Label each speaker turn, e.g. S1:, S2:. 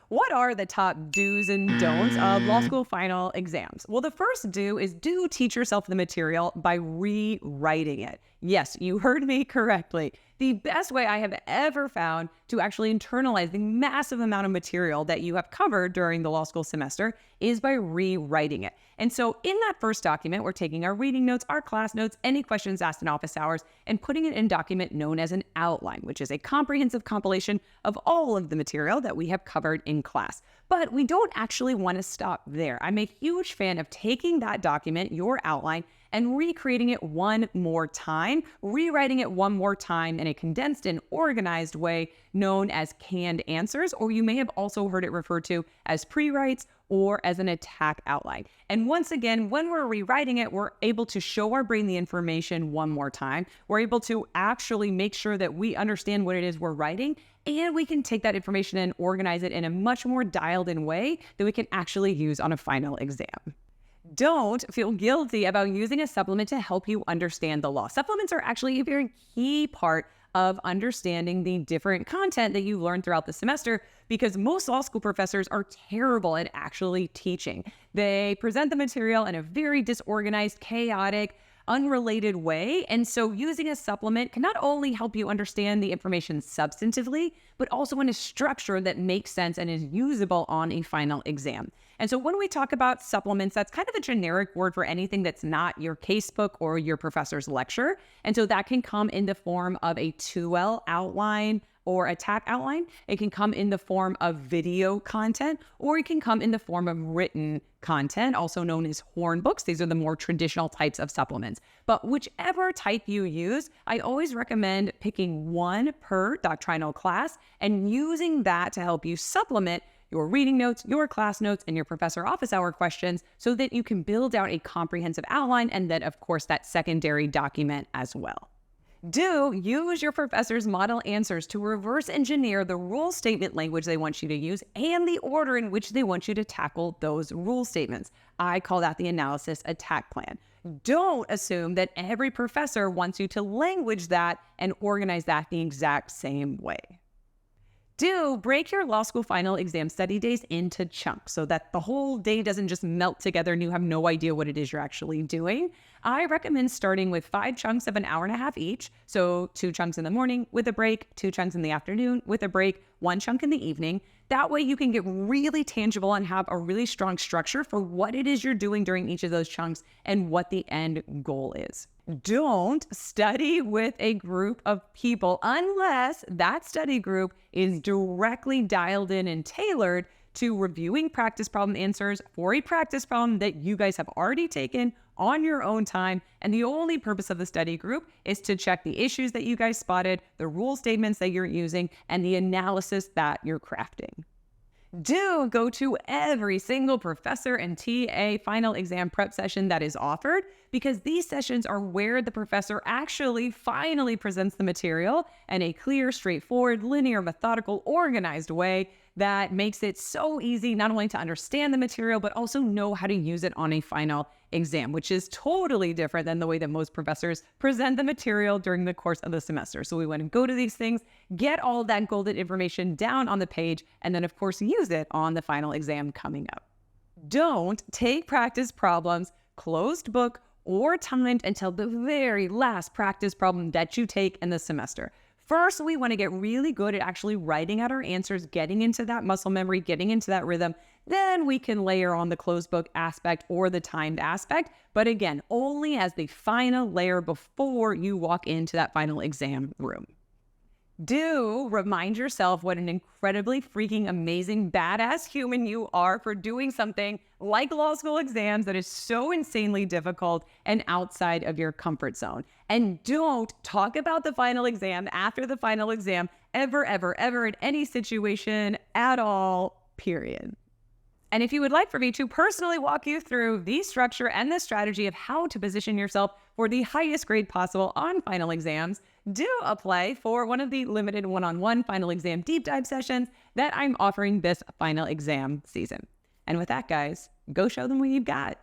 S1: What are the top do's and don'ts of law school final exams? Well, the first do is do teach yourself the material by rewriting it. Yes, you heard me correctly. The best way I have ever found to actually internalize the massive amount of material that you have covered during the law school semester is by rewriting it. And so in that first document, we're taking our reading notes, our class notes, any questions asked in office hours, and putting it in a document known as an outline, which is a comprehensive compilation of all of the material that we have covered in class. But we don't actually want to stop there. I'm a huge fan of taking that document, your outline, and recreating it one more time, rewriting it one more time in a condensed and organized way known as canned answers, or you may have also heard it referred to as pre-writes or as an attack outline. And once again, when we're rewriting it, we're able to show our brain the information one more time. We're able to actually make sure that we understand what it is we're writing, and we can take that information and organize it in a much more dialed in way that we can actually use on a final exam. Don't feel guilty about using a supplement to help you understand the law. Supplements are actually a very key part of understanding the different content that you learn throughout the semester, because most law school professors are terrible at actually teaching. They present the material in a very disorganized, chaotic, unrelated way. And so using a supplement can not only help you understand the information substantively, but also in a structure that makes sense and is usable on a final exam. And so when we talk about supplements, that's kind of a generic word for anything that's not your casebook or your professor's lecture. And so that can come in the form of a 2L outline or attack outline. It can come in the form of video content, or it can come in the form of written content, also known as horn books. These are the more traditional types of supplements. But whichever type you use, I always recommend picking one per doctrinal class and using that to help you supplement your reading notes, your class notes, and your professor office hour questions so that you can build out a comprehensive outline and then, of course, that secondary document as well. Do use your professor's model answers to reverse engineer the rule statement language they want you to use and the order in which they want you to tackle those rule statements. I call that the analysis attack plan. Don't assume that every professor wants you to language that and organize that the exact same way. Do break your law school final exam study days into chunks so that the whole day doesn't just melt together and you have no idea what it is you're actually doing. I recommend starting with 5 chunks of an hour and a half each. So 2 chunks in the morning with a break, 2 chunks in the afternoon with a break, 1 chunk in the evening. That way you can get really tangible and have a really strong structure for what it is you're doing during each of those chunks and what the end goal is. Don't study with a group of people unless that study group is directly dialed in and tailored to reviewing practice problem answers for a practice problem that you guys have already taken on your own time. And the only purpose of the study group is to check the issues that you guys spotted, the rule statements that you're using, and the analysis that you're crafting. Do go to every single professor and TA final exam prep session that is offered, because these sessions are where the professor actually finally presents the material in a clear, straightforward, linear, methodical, organized way that makes it so easy not only to understand the material, but also know how to use it on a final exam, which is totally different than the way that most professors present the material during the course of the semester. So we want to go to these things, get all that golden information down on the page, and then of course use it on the final exam coming up. Don't take practice problems closed book or timed until the very last practice problem that you take in the semester. First, we want to get really good at actually writing out our answers, getting into that muscle memory, getting into that rhythm. Then we can layer on the closed book aspect or the timed aspect. But again, only as the final layer before you walk into that final exam room. Do remind yourself what an incredibly freaking amazing badass human you are for doing something like law school exams that is so insanely difficult and outside of your comfort zone. And don't talk about the final exam after the final exam ever, ever, ever in any situation at all, period. And if you would like for me to personally walk you through the structure and the strategy of how to position yourself for the highest grade possible on final exams, do apply for one of the limited one-on-one final exam deep dive sessions that I'm offering this final exam season. And with that, guys, go show them what you've got.